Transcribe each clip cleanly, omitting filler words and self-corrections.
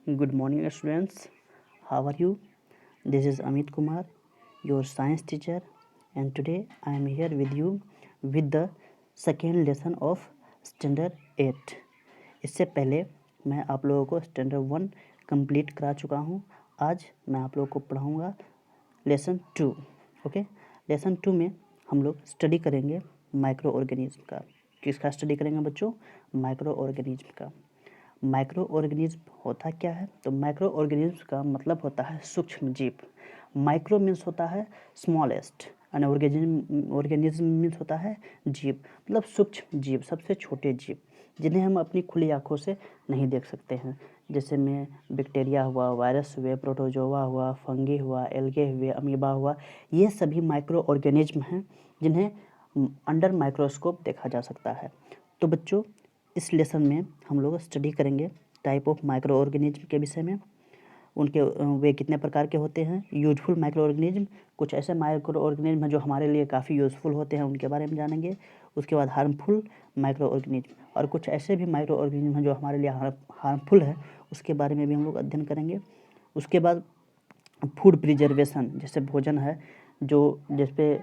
Good morning, students. How are you? This is Amit Kumar, your science teacher, and today I am here with you with the second lesson of Standard 8. इससे पहले मैं आप लोगों को standard 1 complete करा चुका हूँ। आज मैं आप लोगों को पढ़ाऊँगा लेसन 2। ओके, लेसन 2 में हम लोग स्टडी करेंगे माइक्रो ऑर्गेनिज्म का। किसका स्टडी करेंगे बच्चों? माइक्रो ऑर्गेनिज्म का। माइक्रो ऑर्गेनिज्म होता क्या है? तो माइक्रो ऑर्गेनिज्म का मतलब होता है सूक्ष्म जीव। माइक्रो मीन्स होता है स्मॉलेस्ट, एंड ऑर्गेनिज्म मीन्स होता है जीव, मतलब सूक्ष्म जीव, सबसे छोटे जीव जिन्हें हम अपनी खुली आंखों से नहीं देख सकते हैं। जैसे में बैक्टीरिया हुआ, वायरस हुए, प्रोटोजोआ हुआ, फंगी हुआ, एल्गे हुए, अमीबा हुआ, ये सभी माइक्रो ऑर्गेनिज्म हैं जिन्हें अंडर माइक्रोस्कोप देखा जा सकता है। तो बच्चों, इस लेसन में हम लोग स्टडी करेंगे टाइप ऑफ माइक्रो ऑर्गेनिज्म के विषय में। उनके वे कितने प्रकार के होते हैं। यूजफुल माइक्रो ऑर्गेनिज्म, कुछ ऐसे माइक्रो ऑर्गेनिज्म हैं जो हमारे लिए काफ़ी यूज़फुल होते हैं, उनके बारे में जानेंगे। उसके बाद हार्मफुल माइक्रो ऑर्गेनिज्म, और कुछ ऐसे भी माइक्रो ऑर्गेनिज्म हैं जो हमारे लिए हार्मफुल है, उसके बारे में भी हम लोग अध्ययन करेंगे। उसके बाद फूड प्रिजर्वेशन, जैसे भोजन है जो जिस पे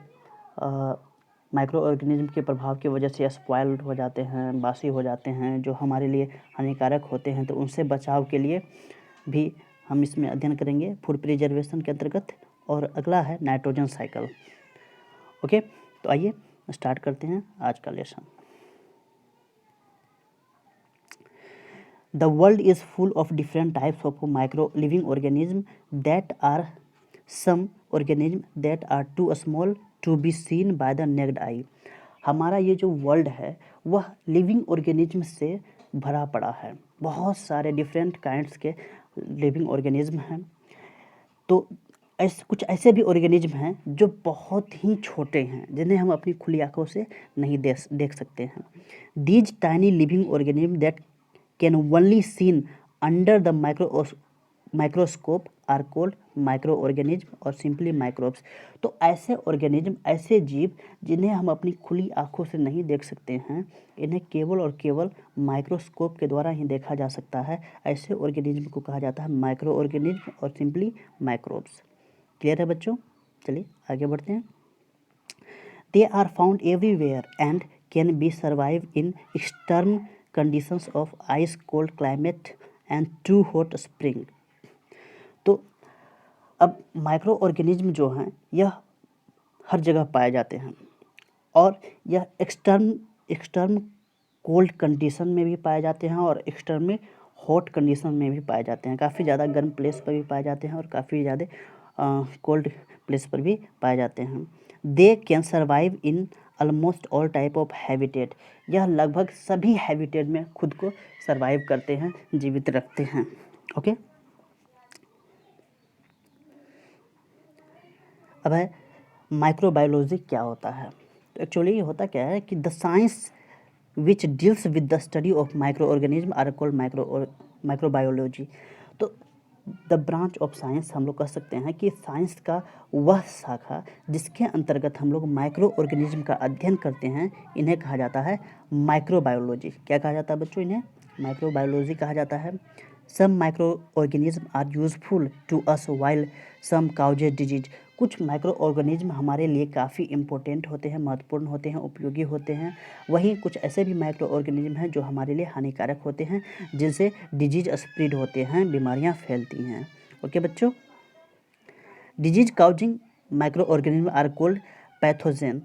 माइक्रो ऑर्गेनिज्म के प्रभाव की वजह से स्पॉइल्ड हो जाते हैं, बासी हो जाते हैं, जो हमारे लिए हानिकारक होते हैं, तो उनसे बचाव के लिए भी हम इसमें अध्ययन करेंगे फूड प्रिजर्वेशन के अंतर्गत। और अगला है नाइट्रोजन साइकिल। ओके, तो आइए स्टार्ट करते हैं आज का lesson. The world is full of different types of micro living organism that are some organism that are too small to be seen by the naked eye. हमारा ये जो world है वह लिविंग ऑर्गेनिज्म से भरा पड़ा है। बहुत सारे डिफरेंट काइंड्स के लिविंग ऑर्गेनिज्म हैं। तो कुछ ऐसे भी ऑर्गेनिज्म हैं जो बहुत ही छोटे हैं, जिन्हें हम अपनी खुली आंखों से नहीं देख सकते हैं। These tiny living organism that can only seen under the microscope are called micro organism और सिंपली माइक्रोब्स। तो ऐसे ऑर्गेनिज्म, ऐसे जीव जिन्हें हम अपनी खुली आंखों से नहीं देख सकते हैं, इन्हें केवल और केवल माइक्रोस्कोप के द्वारा ही देखा जा सकता है। ऐसे ऑर्गेनिज्म को कहा जाता है माइक्रो ऑर्गेनिज्म और सिंपली माइक्रोब्स। क्लियर है बच्चों? चलिए आगे बढ़ते हैं। They are found everywhere and can be survive in extreme conditions of ice cold climate and to hot spring. तो अब माइक्रो ऑर्गेनिज्म जो हैं यह हर जगह पाए जाते हैं, और यह एक्सटर्म कोल्ड कंडीशन में भी पाए जाते हैं और एक्सटर्म में हॉट कंडीशन में भी पाए जाते हैं। काफ़ी ज़्यादा गर्म प्लेस पर भी पाए जाते हैं और काफ़ी ज़्यादा कोल्ड प्लेस पर भी पाए जाते हैं। They can survive in almost all type of habitat. यह लगभग सभी हैबिटेट में खुद को सर्वाइव करते हैं, जीवित रखते हैं। ओके, अब है माइक्रोबायोलॉजी क्या होता है। तो एक्चुअली ये होता क्या है कि the science which deals with the study of micro organism are called microbiology. तो द ब्रांच ऑफ साइंस हम लोग कह सकते हैं कि साइंस का वह शाखा जिसके अंतर्गत हम लोग माइक्रो ऑर्गेनिज्म का अध्ययन करते हैं, इन्हें कहा जाता है माइक्रोबायोलॉजी। क्या कहा जाता है बच्चों? इन्हें माइक्रोबायोलॉजी कहा जाता है। Some micro organism are useful to us while some causes disease. कुछ माइक्रो ऑर्गेनिज्म हमारे लिए काफ़ी इम्पोर्टेंट होते हैं, महत्वपूर्ण होते हैं, उपयोगी होते हैं। वहीं कुछ ऐसे भी माइक्रो ऑर्गेनिज्म हैं जो हमारे लिए हानिकारक होते हैं, जिनसे डिजीज स्प्रेड होते हैं, बीमारियां फैलती हैं। ओके बच्चों, disease causing micro organism are called pathogen.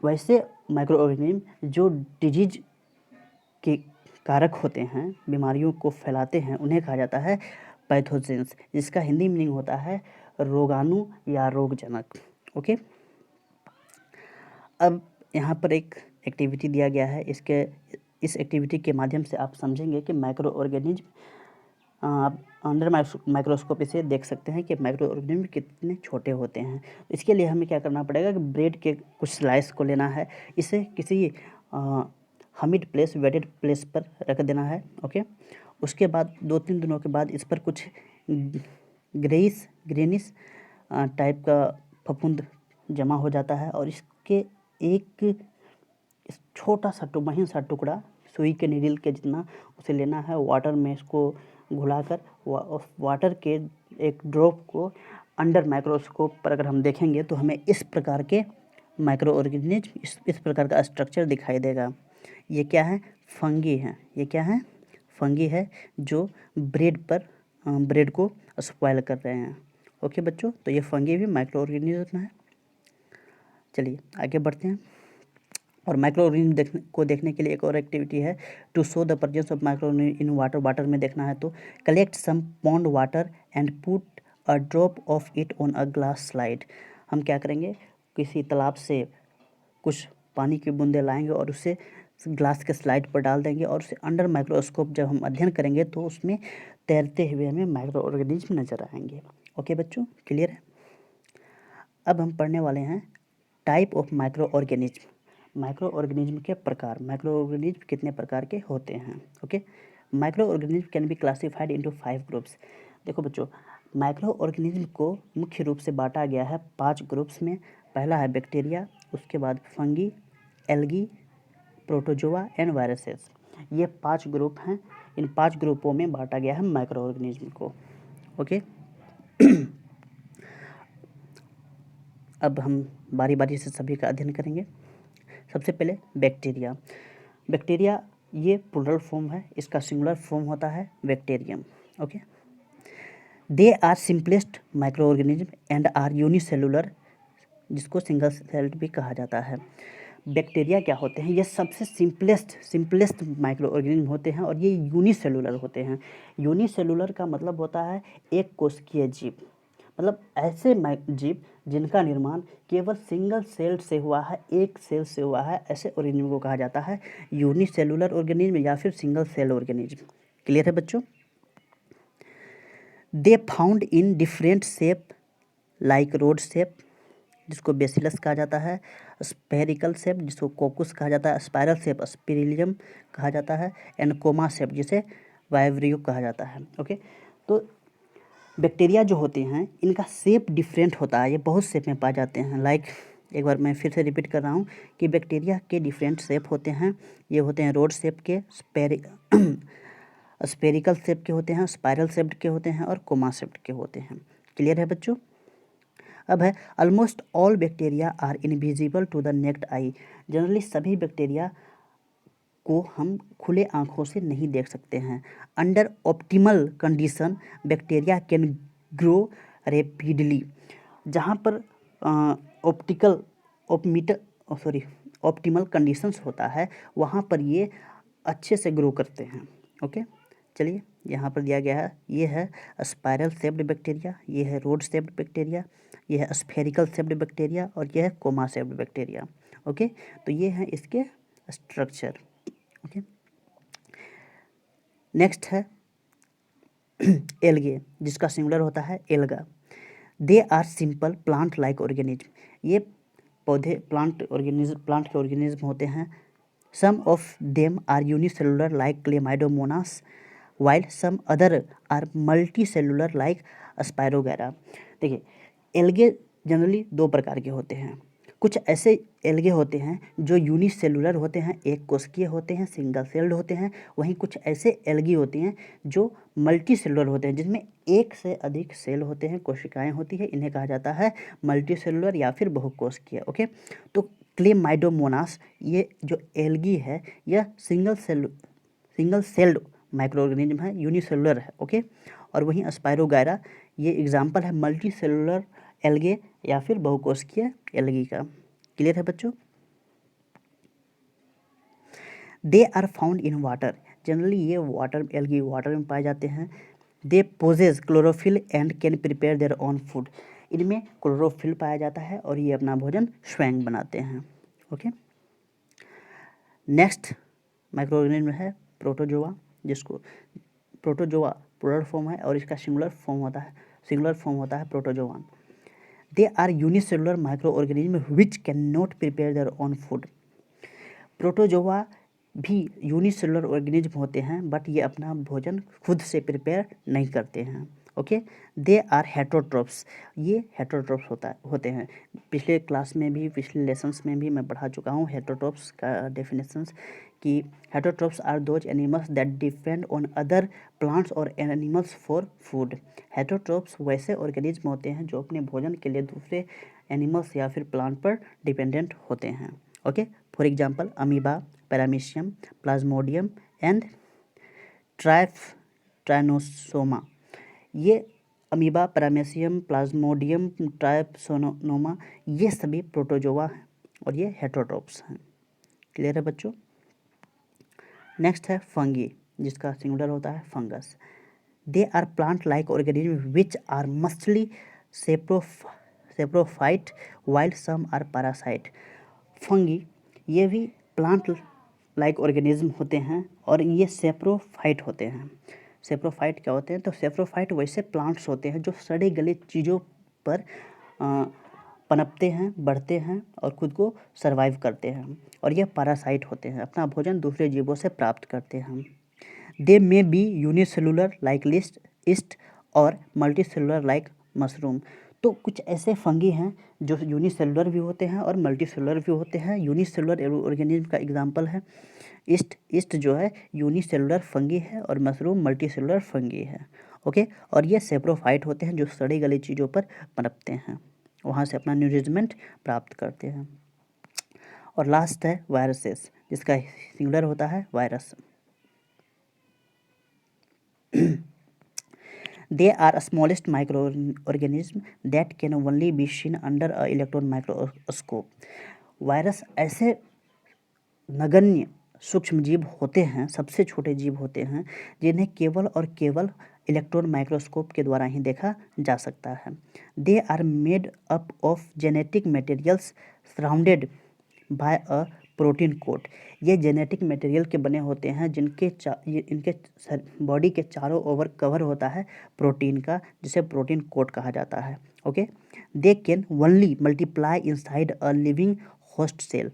वैसे माइक्रो ऑर्गेनिज्म जो डिजीज के कारक होते हैं, बीमारियों को फैलाते हैं, उन्हें कहा जाता है पैथोजेंस, जिसका हिंदी मीनिंग होता है रोगाणु या रोगजनक। ओके, अब यहाँ पर एक एक्टिविटी दिया गया है। इस एक्टिविटी के माध्यम से आप समझेंगे कि माइक्रो ऑर्गेनिज्म, आप अंडर माइक्रोस्कोप इसे देख सकते हैं कि माइक्रो ऑर्गेनिज्म कितने छोटे होते हैं। इसके लिए हमें क्या करना पड़ेगा कि ब्रेड के कुछ स्लाइस को लेना है, इसे किसी हमिड प्लेस, वेटेड प्लेस पर रख देना है। ओके, उसके बाद 2-3 दिनों के बाद इस पर कुछ ग्रेनिश टाइप का फफूंद जमा हो जाता है, और इसके एक छोटा सा महीन सा टुकड़ा सुई के नीडल के जितना उसे लेना है, वाटर में इसको घुलाकर वाटर के एक ड्रॉप को अंडर माइक्रोस्कोप पर अगर हम देखेंगे तो हमें इस प्रकार के माइक्रो ऑर्गेनिज्म, इस प्रकार का स्ट्रक्चर दिखाई देगा। ये क्या है? फंगी है। ये क्या है? फंगी है जो ब्रेड को स्पॉइल कर रहे हैं। ओके बच्चों, तो ये फंगी भी माइक्रो ऑर्गेनिज्म है। चलिए आगे बढ़ते हैं। और माइक्रो ऑर्गेनिज्म को देखने के लिए एक और एक्टिविटी है, to show the presence of micro in water. Water में देखना है तो collect some pond water and put a drop of it on a glass slide. हम क्या करेंगे, किसी तालाब से कुछ पानी की बूंदें लाएंगे और उसे ग्लास के स्लाइड पर डाल देंगे और उसे अंडर माइक्रोस्कोप जब हम अध्ययन करेंगे तो उसमें तैरते हुए हमें माइक्रो ऑर्गेनिज्म नजर आएंगे। ओके बच्चों, क्लियर है? अब हम पढ़ने वाले हैं type of micro organism. Micro organism के प्रकार। माइक्रो ऑर्गेनिज्म कितने प्रकार के होते हैं? Okay, micro organism can be classified into 5 groups. देखो बच्चों, माइक्रो ऑर्गेनिज्म को मुख्य रूप से बांटा गया है 5 ग्रुप्स में। पहला है बैक्टीरिया, उसके बाद fungi, algae, protozoa and viruses. ये 5 ग्रुप हैं। इन 5 ग्रुपों में बांटा गया है माइक्रो ऑर्गेनिज्म को। ओके, अब हम बारी बारी से सभी का अध्ययन करेंगे। सबसे पहले बैक्टीरिया। बैक्टीरिया ये प्लूरल फॉर्म है, इसका सिंगुलर फॉर्म होता है bacterium. Okay, they are simplest microorganism and are unicellular, जिसको सिंगल सेल्ड भी कहा जाता है। बैक्टीरिया क्या होते हैं? ये सबसे सिंपलेस्ट माइक्रो ऑर्गेनिज्म होते हैं और ये यूनिसेलुलर होते हैं। यूनिसेलुलर का मतलब होता है एक कोशिकीय जीव, मतलब ऐसे जीव जिनका निर्माण केवल सिंगल सेल से हुआ है, एक सेल से हुआ है, ऐसे ऑर्गेनिज्म को कहा जाता है यूनिसेलुलर ऑर्गेनिज्म या फिर सिंगल सेल ऑर्गेनिज्म। क्लियर है बच्चों? They found in different shape like rod shape, जिसको बेसिलस कहा जाता है, स्पेरिकल शेप जिसको कोकुस कहा जाता है, स्पाइरल शेप स्पिरिलियम कहा जाता है, एंड कोमा शेप जिसे वाइब्रियो कहा जाता है। ओके, तो बैक्टीरिया जो होते हैं इनका शेप डिफरेंट होता है, ये बहुत शेप में पाए जाते हैं। लाइक एक बार मैं फिर से रिपीट कर रहा हूँ कि बैक्टीरिया के डिफरेंट शेप होते हैं। ये होते हैं रोड शेप के, स्पेरिकल शेप के होते हैं, स्पाइरल शेप के होते हैं और कोमा शेप के होते हैं। क्लियर है बच्चों? अब है almost all bacteria are invisible to the naked eye. Generally सभी बैक्टीरिया को हम खुले आँखों से नहीं देख सकते हैं। Under optimal condition bacteria can grow rapidly. जहाँ पर ऑप्टिमल कंडीशंस होता है वहाँ पर ये अच्छे से ग्रो करते हैं। ओके, चलिए यहाँ पर दिया गया है, ये है स्पाइरल शेप्ड बैक्टीरिया, ये है रोड शेप्ड बैक्टीरिया, ये है स्फेरिकल शेप्ड बैक्टीरिया और ये है कोमा शेप्ड बैक्टीरिया। ओके, तो ये हैं इसके स्ट्रक्चर। ओके, नेक्स्ट है एल्गे, जिसका सिंगुलर होता है alga. They are simple plant like organism. ये पौधे प्लांट के ऑर्गेनिज्म होते हैं। Some of them are unicellular like chlamydomonas while some other are multicellular like spirogyra. देखिए, एल्गे जनरली 2 प्रकार के होते हैं। कुछ ऐसे एल्गे होते हैं जो यूनिसेलुलर होते हैं, एक कोशिकीय होते हैं, सिंगल सेल्ड होते हैं। वहीं कुछ ऐसे एल्गी होती हैं जो मल्टी सेलुलर होते हैं, जिसमें एक से अधिक सेल होते हैं, कोशिकाएं होती है। इन्हें कहा जाता है मल्टी सेलुलर या फिर बहुकोशिकीय। ओके, तो क्लेमाइडोमोनास ये जो एल्गी है यह सिंगल सेल्ड माइक्रो ऑर्गेनिज्म है, यूनिसेलुलर है। ओके, और वहीं स्पायरोगायरा ये एग्जाम्पल है मल्टी सेलुलर एल्गे या फिर बहुकोशिकीय एल्गी का। क्लियर है बच्चों? They are found in water. Generally ये एल्गी वाटर में पाए जाते हैं। They possess chlorophyll and can prepare their own food. इनमें क्लोरोफिल पाया जाता है और ये अपना भोजन स्वयं बनाते हैं। ओके, नेक्स्ट माइक्रो ऑर्गेनिज्म है प्रोटोजोआ, जिसको प्रोटोजोआ प्लूरल फॉर्म है और इसका सिंगुलर फॉर्म होता है protozoan. They are unicellular microorganism which can not prepare their own food. Protozoa भी यूनिसेलुलर ऑर्गेनिज्म होते हैं, बट ये अपना भोजन खुद से प्रिपेयर नहीं करते हैं। Okay, they are heterotrophs. ये हेटरोट्रोप्स होते हैं। पिछले क्लास में भी, पिछले लेसन्स में भी मैं पढ़ा चुका हूँ हेटरोट्रोप्स का डेफिनेशंस कि heterotrophs are those animals that depend on other plants और एनिमल्स फॉर फूड। हेटरोट्रॉप्स वैसे ऑर्गेनिज्म होते हैं जो अपने भोजन के लिए दूसरे एनिमल्स या फिर प्लांट पर डिपेंडेंट होते हैं। Okay, for example amoeba, paramecium, plasmodium and trypanosoma. ये अमीबा, पैरामीशियम, प्लाज्मोडियम, ट्राइनोसोमा ये सभी प्रोटोजोआ हैं और ये हेटरोट्रॉप्स हैं। क्लियर है बच्चों? नेक्स्ट है फंगी, जिसका सिंगुलर होता है fungus. They are plant like organism which are mostly saprophyte while some are parasite. Fungi ये भी प्लांट लाइक ऑर्गेनिज्म होते हैं और ये सेप्रोफाइट होते हैं। सेप्रोफाइट क्या होते हैं? तो सेप्रोफाइट वैसे प्लांट्स होते हैं जो सड़े गले चीज़ों पर पनपते हैं, बढ़ते हैं और खुद को सरवाइव करते हैं। और ये पैरासाइट होते हैं, अपना भोजन दूसरे जीवों से प्राप्त करते हैं। They may be unicellular like yeast or multicellular like mushroom. तो कुछ ऐसे फंगी हैं जो यूनिसेलुलर भी होते हैं और मल्टीसेलुलर भी होते हैं। यूनिसेलुलर ऑर्गेनिज्म का एग्जांपल है ईस्ट जो है यूनिसेलुलर फंगी है और मशरूम मल्टीसेलुलर फंगी है। ओके, और ये सेप्रोफाइट होते हैं जो सड़ी गली चीज़ों पर पनपते हैं, वहाँ से अपना न्यूट्रिमेंट प्राप्त करते हैं। और लास्ट है वायरसेस, जिसका सिंगुलर होता है virus. They are a smallest microorganism that can only be seen under a electron microscope. Virus ऐसे नगण्य सूक्ष्म जीव होते हैं, सबसे छोटे जीव होते हैं, जिन्हें केवल और केवल इलेक्ट्रॉन माइक्रोस्कोप के द्वारा ही देखा जा सकता है। They are made up of genetic materials surrounded by a protein coat. ये जेनेटिक मटेरियल के बने होते हैं इनके बॉडी के चारों ओवर कवर होता है प्रोटीन का, जिसे प्रोटीन कोट कहा जाता है। Okay, they can only multiply inside a living host cell.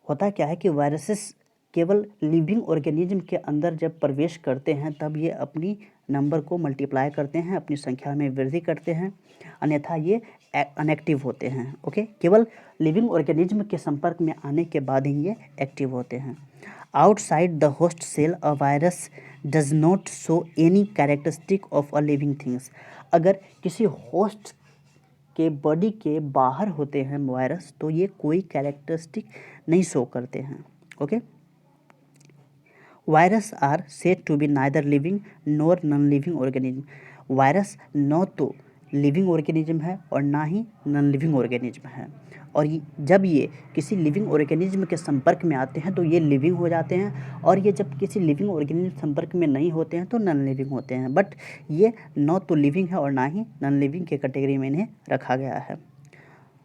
होता क्या है कि वायरसेस केवल लिविंग ऑर्गेनिज्म के अंदर जब प्रवेश करते हैं तब ये अपनी नंबर को मल्टीप्लाई करते हैं, अपनी संख्या में वृद्धि करते हैं, अन्यथा ये अनएक्टिव होते हैं। ओके, केवल लिविंग ऑर्गेनिज्म के संपर्क में आने के बाद ही ये एक्टिव होते हैं। Outside the host cell a virus does not show any characteristic of a living things. अगर किसी होस्ट के बॉडी के बाहर होते हैं वायरस तो ये कोई कैरेक्टरिस्टिक नहीं शो करते हैं। Okay, virus are said to be neither living nor non living organism. Virus न तो लिविंग ऑर्गेनिज्म है और ना ही नॉन लिविंग ऑर्गेनिज्म है। और जब ये किसी लिविंग ऑर्गेनिज्म के संपर्क में आते हैं तो ये लिविंग हो जाते हैं, और ये जब किसी लिविंग ऑर्गेनिज्म संपर्क में नहीं होते हैं तो नॉन लिविंग होते हैं। बट ये न तो लिविंग है और ना ही नॉन लिविंग के कैटेगरी में इन्हें रखा गया है।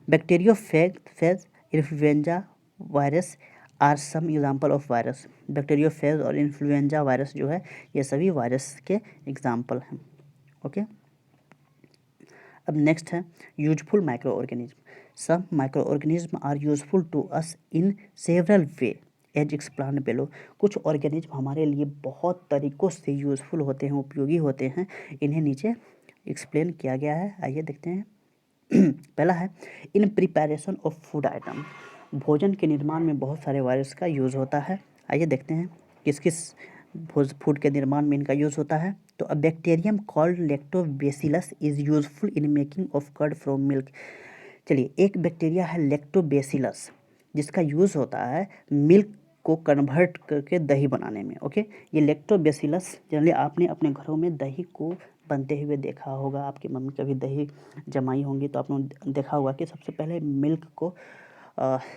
Bacteriophage, influenza virus are some example of virus. Bacteriophage और इन्फ्लुएंजा वायरस जो है ये सभी वायरस के एग्जाम्पल हैं। ओके, अब नेक्स्ट है useful microorganism. Some micro organism are useful to us in several way as explained below. कुछ ऑर्गेनिज्म हमारे लिए बहुत तरीक़ों से यूजफुल होते हैं, उपयोगी होते हैं, इन्हें नीचे एक्सप्लेन किया गया है। आइए देखते हैं। पहला है इन प्रिपरेशन ऑफ फूड आइटम। भोजन के निर्माण में बहुत सारे वायरस का यूज़ होता है। आइए देखते हैं किस किस फूड के निर्माण में इनका यूज़ होता है। तो a bacterium called lactobacillus is useful in making of curd from milk. चलिए, एक बैक्टीरिया है लैक्टोबैसिलस, जिसका यूज़ होता है मिल्क को कन्वर्ट करके दही बनाने में। ओके, ये लैक्टोबैसिलस जनरली आपने अपने घरों में दही को बनते हुए देखा होगा। आपकी मम्मी कभी दही जमाई होंगी तो आपने देखा होगा कि सबसे पहले मिल्क को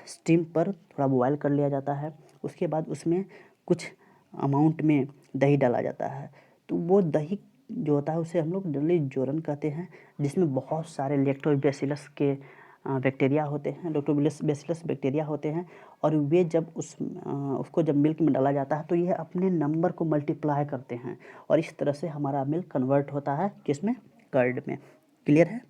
स्टीम पर थोड़ा बॉयल कर लिया जाता है, उसके बाद उसमें कुछ अमाउंट में दही डाला जाता है। तो वो दही जो होता है उसे हम लोग जनरली जोरन कहते हैं, जिसमें बहुत सारे लैक्टोबैसिलस के बैक्टीरिया होते हैं, लैक्टोबैसिलस बैक्टीरिया होते हैं। और वे जब उसको जब मिल्क में डाला जाता है तो यह अपने नंबर को मल्टीप्लाई करते हैं और इस तरह से हमारा मिल्क कन्वर्ट होता है किसमें? कर्ड में। क्लियर है?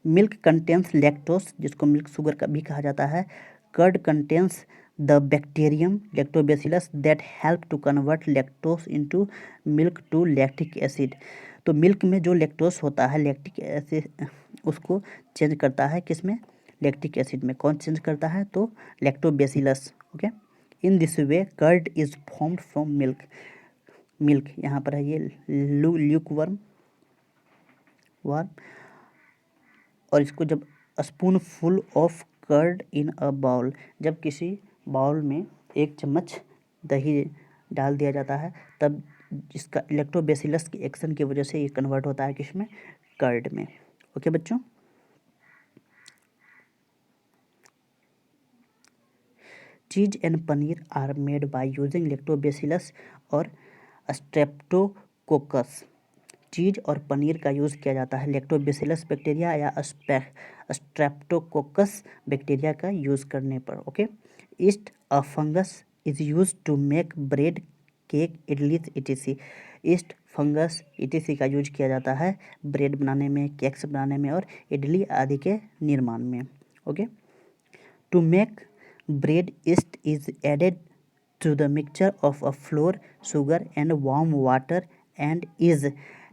मिल्क कंटेन्स लैक्टोस, जिसको मिल्क शुगर का भी कहा जाता है। Curd contains the bacterium lactobacillus that help to convert lactose into milk to lactic acid. तो मिल्क में जो लैक्टोस होता है, लैक्टिक एसिड, उसको चेंज करता है किसमें? लैक्टिक एसिड में। कौन चेंज करता है? तो lactobacillus. Okay, in this way curd is formed from milk यहाँ पर है ये ल्यूक वर्म और इसको जब spoonful of curd in a bowl, जब किसी बाउल में 1 चम्मच दही डाल दिया जाता है तब इसका इलेक्ट्रोबैसिलस की एक्शन की वजह से ये कन्वर्ट होता है किसमें? कर्ड में। ओके बच्चों, cheese and paneer are made by using lactobacillus और स्ट्रेप्टोकोकस। चीज और पनीर का यूज़ किया जाता है लैक्टोबैसिलस बैक्टीरिया या स्ट्रेप्टोकोकस बैक्टीरिया का यूज़ करने पर। Okay, yeast a fungus is use to make bread, cake, idli etc. Yeast fungus etc का यूज किया जाता है ब्रेड बनाने में, केक्स बनाने में और इडली आदि के निर्माण में। Okay, to make bread, yeast is added to the mixture of a flour, sugar and warm water and is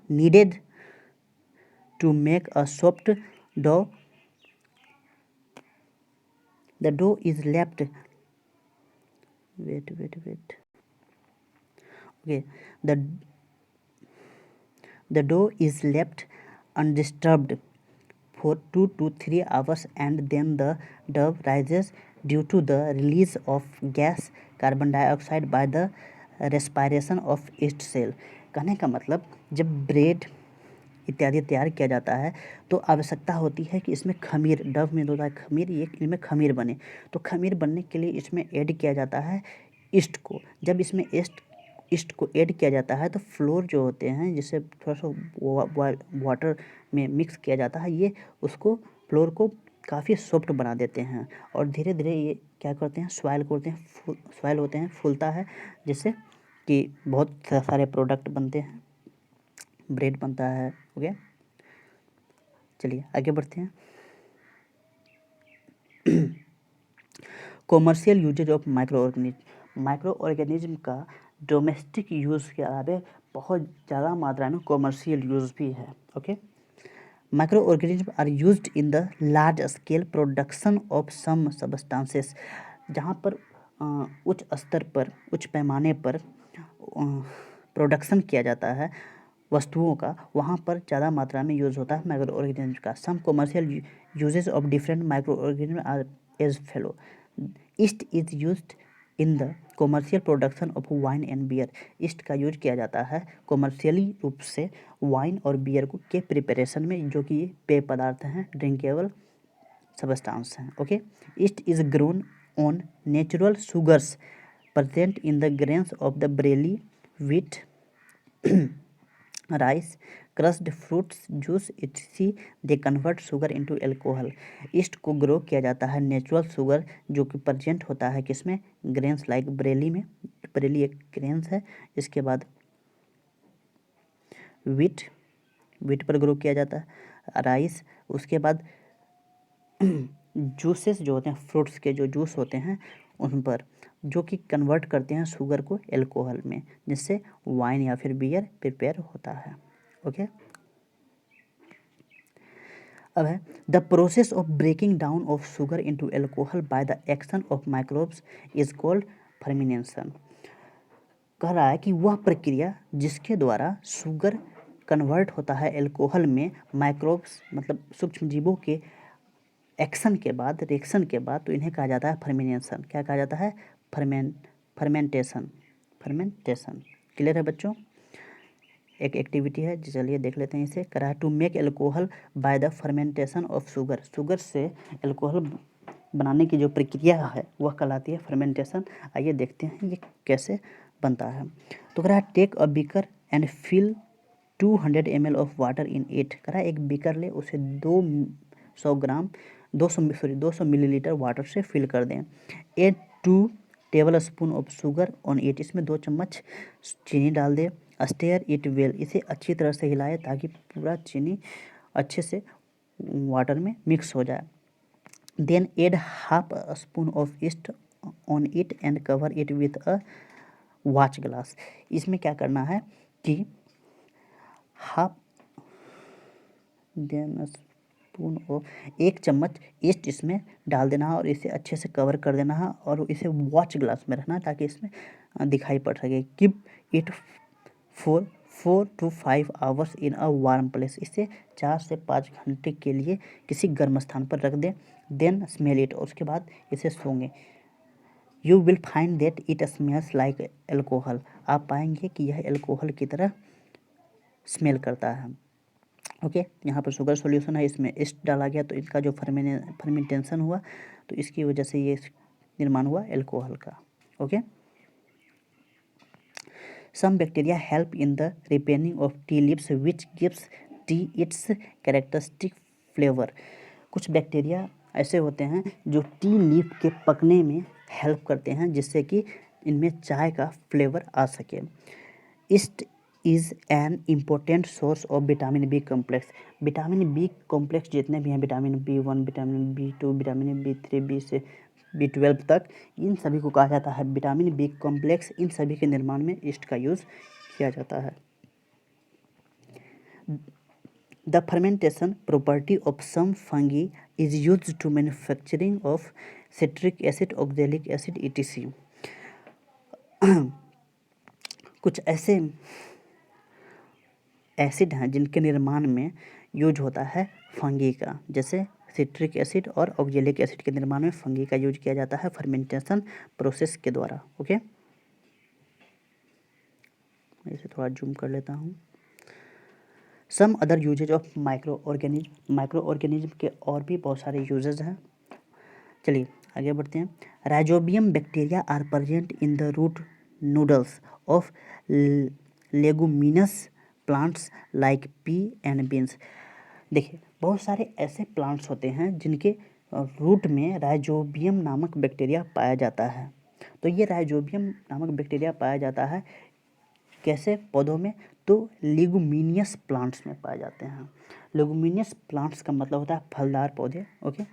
needed to make a soft dough. The dough is left. Wait. Okay, the dough is left undisturbed for 2 to 3 hours and then the dough rises due to the release of gas carbon dioxide by the respiration of yeast cell। कहने का मतलब जब bread इत्यादि तैयार किया जाता है तो आवश्यकता होती है कि इसमें खमीर, डव में होता है खमीर, ये इनमें खमीर बने। तो खमीर बनने के लिए इसमें ऐड किया जाता है ईस्ट को। जब इसमें ईस्ट को ऐड किया जाता है तो फ्लोर जो होते हैं जिसे थोड़ा सा वाटर में मिक्स किया जाता है, ये उसको फ्लोर को काफ़ी सॉफ्ट बना देते हैं और धीरे धीरे ये क्या करते हैं? सॉइल होते हैं, फूलता है, जिससे कि बहुत सारे प्रोडक्ट बनते हैं, ब्रेड बनता है। ओके, चलिए आगे बढ़ते हैं। Commercial uses of micro organism का डोमेस्टिक यूज़ के अलावा बहुत ज़्यादा मात्रा में कॉमर्शियल यूज़ भी है। Okay, micro organism are used in the large scale production of some substances. जहाँ पर उच्च स्तर पर, उच्च पैमाने पर प्रोडक्शन किया जाता है वस्तुओं का, वहाँ पर ज़्यादा मात्रा में यूज़ होता है माइक्रो ऑर्गेनिज्म का। Some commercial uses of different micro organism are as follow. Yeast is used in the commercial production of wine and beer. Yeast का यूज किया जाता है कॉमर्शियली रूप से वाइन और बियर को के प्रिपरेशन में, जो कि पेय पदार्थ हैं, ड्रिंकेबल सब्सटेंस हैं। Okay, east is grown on natural sugars present in the grains of the barley, wheat, rice, crushed fruits juice etc. they convert sugar into alcohol। East को ग्रो किया जाता है नेचुरल शुगर जो कि present होता है किसमें? ग्रेन्स लाइक बरेली में। बरेली एक ग्रेन्स है। इसके बाद वीट पर ग्रो किया जाता है, राइस, उसके बाद जूसेस जो होते हैं, फ्रूट्स के जो जूस होते हैं उन पर, जो कि कन्वर्ट करते हैं शुगर को एल्कोहल में, जिससे वाइन या फिर बियर प्रिपेयर होता है। ओके, अब है the process of breaking down of sugar into alcohol by the action of microbes is called fermentation. कह रहा है कि वह प्रक्रिया जिसके द्वारा शुगर कन्वर्ट होता है एल्कोहल में माइक्रोब्स मतलब सूक्ष्म जीवों के एक्शन के बाद, रिएक्शन के बाद, तो इन्हें कहा जाता है फर्मिनेशन। क्या कहा जाता है? फर्मेंटेशन। क्लियर है बच्चों? एक एक्टिविटी है, चलिए देख लेते हैं इसे। करा है to make alcohol by the fermentation of sugar. Sugar से एल्कोहल बनाने की जो प्रक्रिया है वह कहलाती है फर्मेंटेशन। आइए देखते हैं ये कैसे बनता है। तो कह रहा है take a beaker and fill 200 ml of water in it. कह रहा है एक बीकर ले, उसे 200 मिलीलीटर वाटर से फिल कर दें। Add 2 tablespoon of sugar on it. इसमें 2 चम्मच चीनी डाल दें। Stir it well. इसे अच्छी तरह से हिलाए ताकि पूरा चीनी अच्छे से वाटर में मिक्स हो जाए। Then add half spoon of yeast on it and cover it with a watch glass. इसमें क्या करना है कि हाफ देन स्पून ऑफ 1 चम्मच ईस्ट इसमें डाल देना है और इसे अच्छे से कवर कर देना है और इसे वॉच ग्लास में रखना ताकि इसमें दिखाई पड़ सके। Keep it for 4 to 5 hours in a warm place. इसे 4 से 5 घंटे के लिए किसी गर्म स्थान पर रख दें। देन स्मेल इट, और उसके बाद इसे सूंघें। You will find that it smells like alcohol. आप पाएंगे कि यह एल्कोहल की तरह स्मेल करता है। ओके, यहाँ पर शुगर सॉल्यूशन है, इसमें ईस्ट डाला गया तो इनका जो फर्मेंटेशन हुआ तो इसकी वजह से ये निर्माण हुआ एल्कोहल का। Okay, some bacteria help in the ripening of tea leaves which gives tea its characteristic flavour. कुछ बैक्टीरिया ऐसे होते हैं जो टी लीफ के पकने में हेल्प करते हैं जिससे कि इनमें चाय का फ्लेवर आ सके। Yeast is an important source of vitamin B complex. Vitamin B complex जितने भी हैं, vitamin B1, vitamin B2, vitamin B3, B से B12 तक, इन सभी को कहा जाता है विटामिन बी कॉम्प्लेक्स। इन सभी के निर्माण में ईस्ट का यूज़ किया जाता है। The fermentation property of some fungi is used to manufacturing of citric acid, oxalic acid, etc. कुछ ऐसे एसिड हैं जिनके निर्माण में यूज होता है फंगी का, जैसे सिट्रिक एसिड और ऑक्जेलिक एसिड के निर्माण में फंगी का यूज किया जाता है फर्मेंटेशन प्रोसेस के द्वारा। ओके, मैं इसे थोड़ा जूम कर लेता हूँ। Some other uses of micro organism के और भी बहुत सारे यूजेज हैं। चलिए आगे बढ़ते हैं। Rhizobium bacteria are present in the root nodules of leguminous plants like pea and beans. देखिए, बहुत सारे ऐसे प्लांट्स होते हैं जिनके रूट में राइजोबियम नामक बैक्टीरिया पाया जाता है। तो ये राइजोबियम नामक बैक्टीरिया पाया जाता है कैसे पौधों में? तो लेगुमिनियस प्लांट्स में पाए जाते हैं। लेगुमिनियस प्लांट्स का मतलब होता है फलदार पौधे। Okay,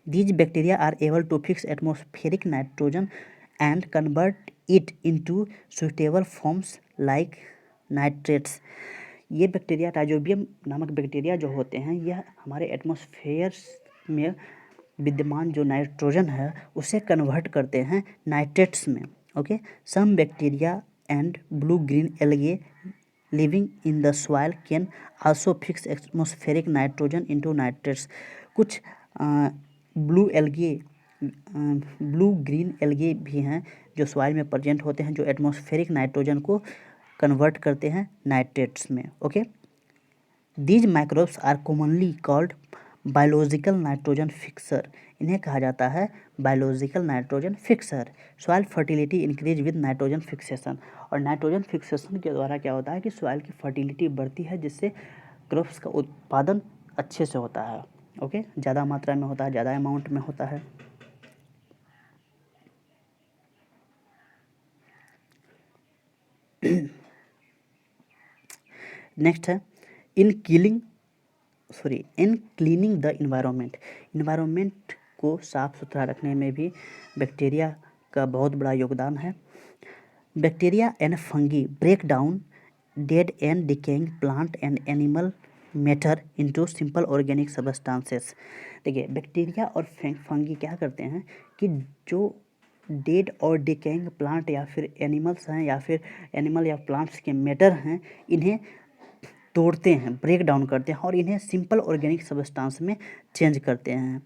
these bacteria are able to fix atmospheric nitrogen and convert it into suitable forms like nitrates. ये बैक्टीरिया, राइजोबियम नामक बैक्टीरिया जो होते हैं, यह हमारे एटमॉस्फेयर में विद्यमान जो नाइट्रोजन है उसे कन्वर्ट करते हैं नाइट्रेट्स में। Okay, some bacteria and blue green algae living in the soil can also fix atmospheric nitrogen into nitrates. कुछ ब्लू ग्रीन एल्गे भी हैं जो सॉइल में प्रेजेंट होते हैं, जो एटमॉस्फेरिक नाइट्रोजन को कन्वर्ट करते हैं नाइट्रेट्स में। Okay, these microbes are commonly called biological nitrogen fixer. इन्हें कहा जाता है biological nitrogen fixer. Soil fertility increase with nitrogen fixation. और नाइट्रोजन फिक्सेशन के द्वारा क्या होता है कि सॉइल की फर्टिलिटी बढ़ती है, जिससे क्रॉप्स का उत्पादन अच्छे से होता है। ओके, ज़्यादा मात्रा में होता है, ज़्यादा अमाउंट में होता है। नेक्स्ट है इन क्लीनिंग द इन्वायरमेंट। इन्वायरमेंट को साफ सुथरा रखने में भी बैक्टीरिया का बहुत बड़ा योगदान है। Bacteria and fungi break down dead and decaying plant and animal matter into simple organic substances. देखिए, बैक्टीरिया और फंगी क्या करते हैं कि जो डेड और डिकेइंग प्लांट या फिर एनिमल्स हैं या फिर एनिमल या प्लांट्स के मैटर हैं, इन्हें तोड़ते हैं, ब्रेक डाउन करते हैं और इन्हें सिंपल ऑर्गेनिक सब्सटेंस में चेंज करते हैं।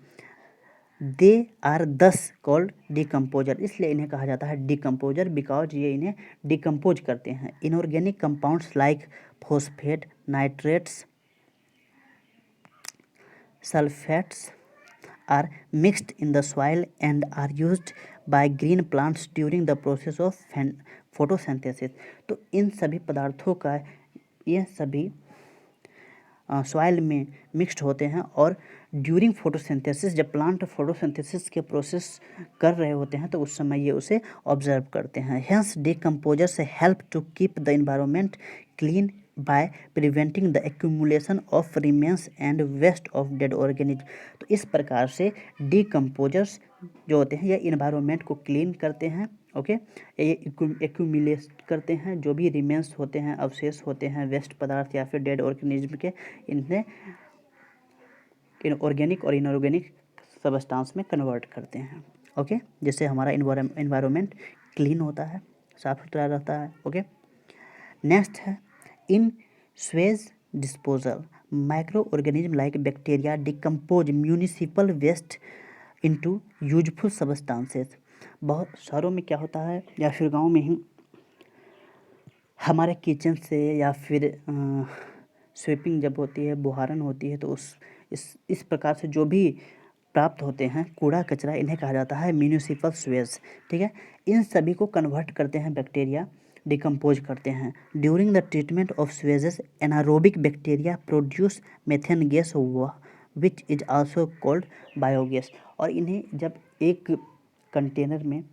दे आर दस कॉल्ड डिकम्पोजर। इसलिए इन्हें कहा जाता है डिकम्पोजर, बिकॉज ये इन्हें डिकम्पोज करते हैं। Inorganic compounds like phosphate, nitrates, sulphates are mixed in the soil and are used by green plants during the process of photosynthesis। तो इन सभी पदार्थों का ये सभी सॉइल में मिक्स्ड होते हैं और ड्यूरिंग फोटोसिंथेसिस, जब प्लांट फोटोसिंथेसिस के प्रोसेस कर रहे होते हैं तो उस समय ये उसे ऑब्जर्व करते हैं। Hence decomposers help to keep the environment clean by preventing the accumulation of remains and waste of dead organism. तो इस प्रकार से डिकम्पोजर्स जो होते हैं ये इन्वायरमेंट को क्लीन करते हैं। ओके, ये एक्यूमुलेट करते हैं जो भी रिमेन्स होते हैं, अवशेष होते हैं, वेस्ट पदार्थ या फिर डेड ऑर्गेनिज्म के, इन्हें ऑर्गेनिक और इनऑर्गेनिक सबस्टांस में कन्वर्ट करते हैं। ओके, जिससे हमारा इन्वायरमेंट क्लीन होता है, साफ सुथरा रहता है। ओके, नेक्स्ट है in sewage disposal microorganism like bacteria decompose municipal waste into useful substances. बहुत शहरों में क्या होता है या फिर गांव में ही हमारे किचन से या फिर स्वीपिंग जब होती है, बुहारन होती है, तो इस प्रकार से जो भी प्राप्त होते हैं कूड़ा कचरा, इन्हें कहा जाता है म्यूनिसिपल स्वेज। ठीक है, इन सभी को कन्वर्ट करते हैं बैक्टीरिया, डिकम्पोज करते हैं। During the treatment of sewages anaerobic bacteria produce methane gas which is also called biogas. और इन्हें जब एक कंटेनर में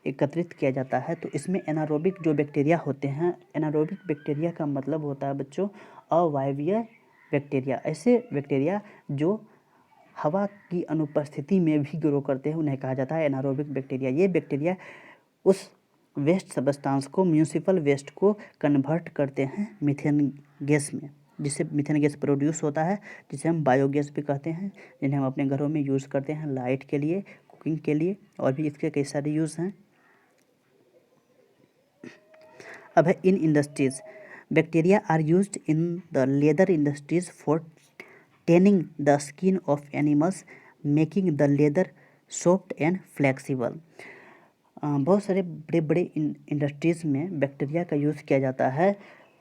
एकत्रित किया जाता है तो इसमें एनारोबिक जो बैक्टीरिया होते हैं, एनारोबिक बैक्टीरिया का मतलब होता है बच्चों अवायवीय बैक्टीरिया। ऐसे बैक्टीरिया जो हवा की अनुपस्थिति में भी ग्रो करते हैं उन्हें कहा जाता है एनारोबिक बैक्टीरिया। ये बैक्टीरिया उस वेस्ट सबस्टांस को, म्यूनिसिपल वेस्ट को कन्वर्ट करते हैं मीथेन गैस में, जिससे मीथेन गैस प्रोड्यूस होता है, जिसे हम बायोगैस भी कहते हैं, जिन्हें हम अपने घरों में यूज़ करते हैं लाइट के लिए, कुकिंग के लिए, और भी इसके कई सारे यूज़ हैं। अब है in industries bacteria are used in the leather industries for tanning the skin of animals making the leather soft and flexible. बहुत सारे बड़े बड़े इंडस्ट्रीज़ में बैक्टीरिया का यूज़ किया जाता है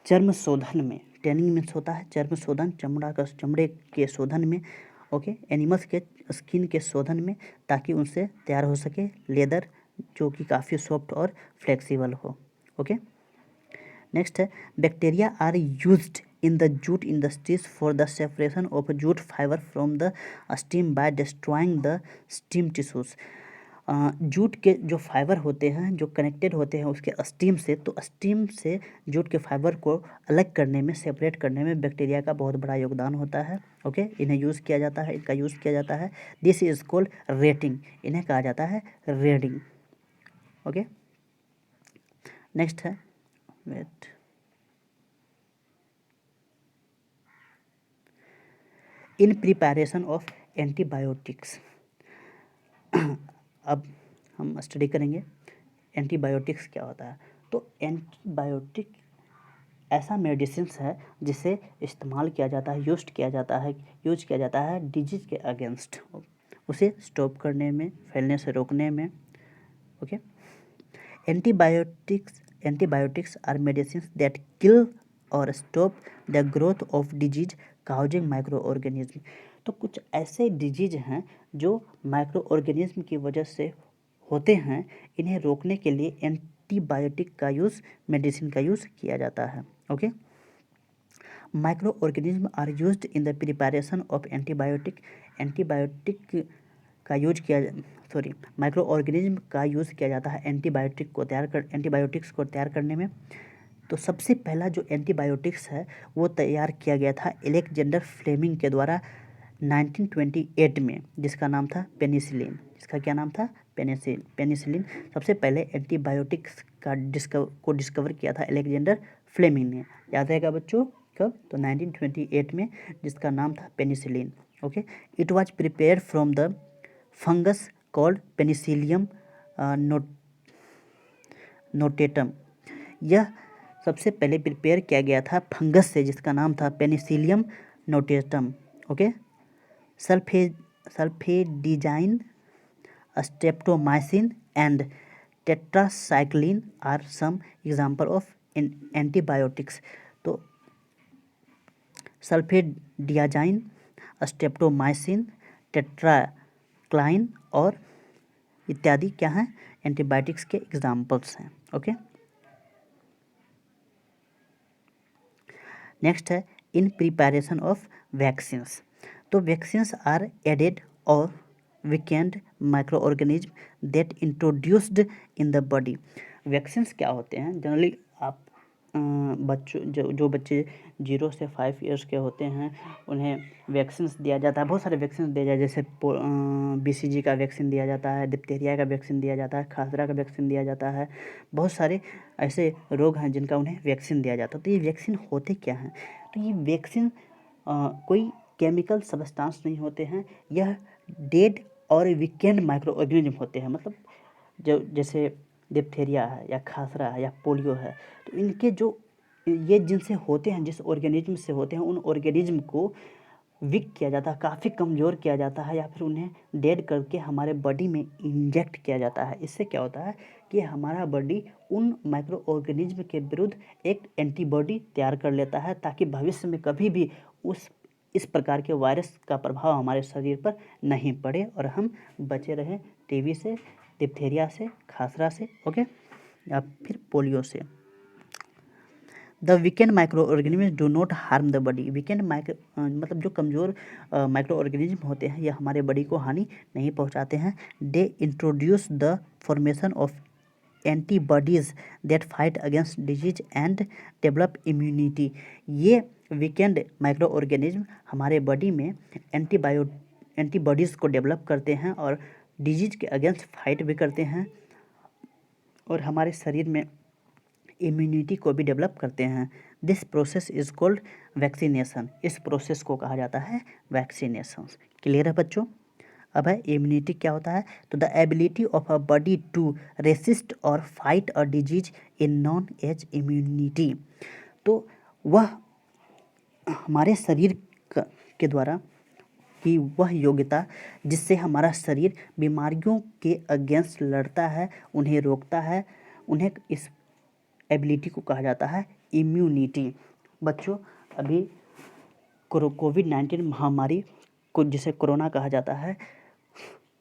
चर्म शोधन में। टैनिंग मीन्स होता है चर्म शोधन, चमड़े के शोधन में। ओके, एनिमल्स के स्किन के शोधन में, ताकि उनसे तैयार हो सके लेदर जो कि काफ़ी सॉफ्ट और फ्लेक्सिबल हो। ओके, नेक्स्ट है bacteria are used in the jute industries for the separation of jute fibre from the stem by destroying the stem tissues. Jute के जो फाइबर होते हैं, जो कनेक्टेड होते हैं उसके स्टीम से, तो स्टीम से जूट के फाइबर को अलग करने में, सेपरेट करने में बैक्टीरिया का बहुत बड़ा योगदान होता है। ओके, इन्हें यूज़ किया जाता है, इनका यूज़ किया जाता है। दिस इज कॉल्ड रेटिंग, इन्हें कहा जाता है रेडिंग। ओके, नेक्स्ट है wet in preparation of antibiotics. अब हम स्टडी करेंगे एंटीबायोटिक्स क्या होता है। तो एंटीबायोटिक ऐसा मेडिसिन्स है जिसे इस्तेमाल किया जाता है, यूज किया जाता है डिजीज़ के अगेंस्ट, उसे स्टॉप करने में, फैलने से रोकने में। Okay, antibiotics are medicines that kill or stop the growth of disease causing micro organism. तो कुछ ऐसे डिजीज हैं जो माइक्रो ऑर्गेनिज्म की वजह से होते हैं, इन्हें रोकने के लिए एंटीबायोटिक का यूज़, मेडिसिन का यूज़ किया जाता है। Okay, micro organism are used in the preparation of antibiotic का यूज किया माइक्रो ऑर्गेनिज्म का यूज़ किया जाता है एंटीबायोटिक्स को तैयार करने में। तो सबसे पहला जो एंटीबायोटिक्स है वो तैयार किया गया था अलेक्जेंडर फ्लेमिंग के द्वारा 1928 में, जिसका नाम था पेनिसिलिन। जिसका क्या नाम था? पेनिसिलिन। सबसे पहले एंटीबायोटिक्स का डिस्कवर किया था अलेक्जेंडर फ्लेमिंग ने। याद रहेगा बच्चों, कब? तो 1928 में, जिसका नाम था penicillin. Okay, it was prepared from the fungus called Penicillium notatum. यह सबसे पहले प्रिपेयर किया गया था फंगस से, जिसका नाम था penicillium notatum. Okay, sulfadiazine, streptomycin and tetracycline are some example of antibiotics. तो सल्फेडियाजाइन, स्ट्रेप्टोमाइसिन, टेट्रासाइक्लिन और इत्यादि क्या हैं? एंटीबायोटिक्स के एग्जाम्पल्स हैं। ओके, नेक्स्ट है इन प्रिपरेशन ऑफ वैक्सीन्स। तो वैक्सीन्स आर एडेड और weekend micro organism that introduced in the body. Vaccines क्या होते हैं? जनरली आप बच्चों जो बच्चे 0 से 5 ईयर्स के होते हैं उन्हें वैक्सीन्स दिया जाता है। बहुत सारे वैक्सीन्स दिया जाए, जैसे BCG का वैक्सीन दिया जाता है, डिप्थीरिया का वैक्सीन दिया जाता है, खासरा का वैक्सीन दिया जाता है। बहुत सारे ऐसे रोग हैं जिनका उन्हें वैक्सीन दिया जाता है। तो ये वैक्सीन होते क्या हैं? तो ये वैक्सीन कोई केमिकल सब्सटेंस नहीं होते हैं, यह डेड और वीकेंड माइक्रो ऑर्गेनिज्म होते हैं। मतलब जो जैसे डिप्थीरिया है या खासरा है या पोलियो है, तो इनके जो ये जिनसे होते हैं, जिस ऑर्गेनिज्म से होते हैं, उन ऑर्गेनिज्म को वीक किया जाता है, काफ़ी कमज़ोर किया जाता है, या फिर उन्हें डेड करके हमारे बॉडी में इंजेक्ट किया जाता है। इससे क्या होता है कि हमारा बॉडी उन माइक्रो ऑर्गेनिज्म के विरुद्ध एक एंटीबॉडी तैयार कर लेता है, ताकि भविष्य में कभी भी इस प्रकार के वायरस का प्रभाव हमारे शरीर पर नहीं पड़े और हम बचे रहें टीबी से, डिप्थीरिया से, खासरा से, ओके, या फिर पोलियो से। The weekend micro organism do not harm the body. Weekend मतलब जो कमज़ोर माइक्रो ऑर्गेनिज्म होते हैं, ये हमारे बॉडी को हानि नहीं पहुंचाते हैं। They introduce the formation of antibodies that fight against disease and develop immunity. ये वीकेंड माइक्रो ऑर्गेनिज्म हमारे बॉडी में एंटीबॉडीज़ को डेवलप करते हैं और डिजीज के अगेंस्ट फाइट भी करते हैं, और हमारे शरीर में इम्यूनिटी को भी डेवलप करते हैं। This process is called vaccination. इस प्रोसेस को कहा जाता है वैक्सीनेशन। क्लियर है बच्चों? अब है इम्यूनिटी क्या होता है, तो the ability of a body to resist or fight a disease is known as immunity. तो वह हमारे शरीर के द्वारा की वह योग्यता जिससे हमारा शरीर बीमारियों के अगेंस्ट लड़ता है, उन्हें रोकता है, उन्हें इस एबिलिटी को कहा जाता है इम्यूनिटी। बच्चों, अभी कोविड-19 महामारी को, जिसे कोरोना कहा जाता है,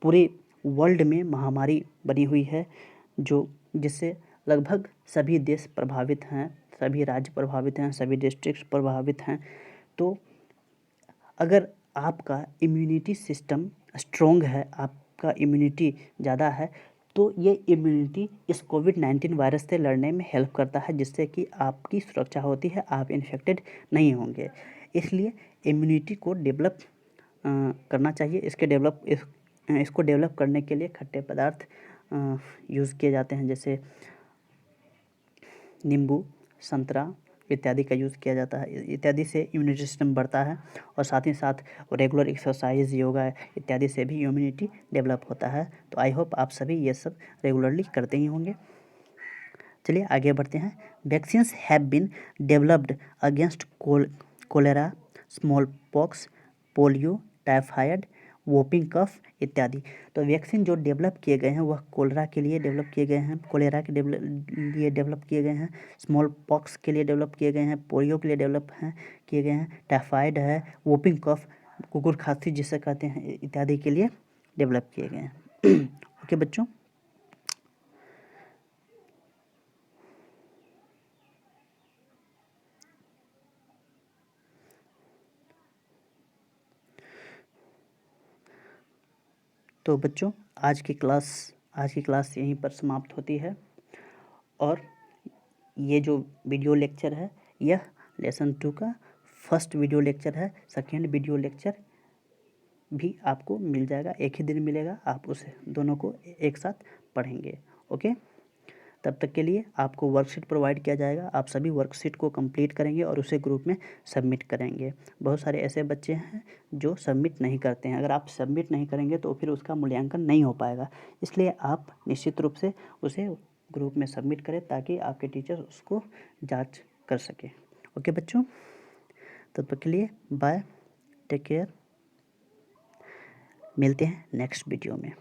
पूरे वर्ल्ड में महामारी बनी हुई है, जिससे लगभग सभी देश प्रभावित हैं, सभी राज्य प्रभावित हैं, सभी डिस्ट्रिक्ट प्रभावित हैं। तो अगर आपका इम्यूनिटी सिस्टम स्ट्रॉन्ग है, आपका इम्यूनिटी ज़्यादा है, तो ये इम्यूनिटी इस कोविड-19 वायरस से लड़ने में हेल्प करता है, जिससे कि आपकी सुरक्षा होती है, आप इन्फेक्टेड नहीं होंगे। इसलिए इम्यूनिटी को डेवलप करना चाहिए। इसको डेवलप करने के लिए खट्टे पदार्थ यूज़ किए जाते हैं, जैसे नींबू, संतरा इत्यादि का यूज़ किया जाता है। इत्यादि से इम्यूनिटी सिस्टम बढ़ता है, और साथ ही साथ रेगुलर एक्सरसाइज, योगा इत्यादि से भी इम्यूनिटी डेवलप होता है। तो आई होप आप सभी ये सब रेगुलरली करते ही होंगे। चलिए आगे बढ़ते हैं। Vaccines have been developed against cholera, smallpox, polio, typhoid, whooping cough इत्यादि। तो वैक्सीन जो डेवलप किए गए हैं वह कोलेरा के लिए डेवलप किए गए हैं, कोलेरा के लिए डेवलप किए गए हैं, स्मॉल पॉक्स के लिए डेवलप किए गए हैं, पोलियो के लिए डेवलप किए गए हैं, टाइफाइड है, वोपिंग कफ, कुकुर खांसी जिसे कहते हैं, इत्यादि के लिए डेवलप किए गए हैं। ओके बच्चों, तो बच्चों आज की क्लास यहीं पर समाप्त होती है, और ये जो वीडियो लेक्चर है यह लेसन 2 का फर्स्ट वीडियो लेक्चर है। सेकेंड वीडियो लेक्चर भी आपको मिल जाएगा, एक ही दिन मिलेगा, आप उसे दोनों को एक साथ पढ़ेंगे। ओके, तब तक के लिए आपको वर्कशीट प्रोवाइड किया जाएगा, आप सभी वर्कशीट को कंप्लीट करेंगे और उसे ग्रुप में सबमिट करेंगे। बहुत सारे ऐसे बच्चे हैं जो सबमिट नहीं करते हैं, अगर आप सबमिट नहीं करेंगे तो फिर उसका मूल्यांकन नहीं हो पाएगा, इसलिए आप निश्चित रूप से उसे ग्रुप में सबमिट करें, ताकि आपके टीचर उसको जांच कर सके। ओके बच्चों, तब तक के लिए बाय, टेक केयर, मिलते हैं नेक्स्ट वीडियो में।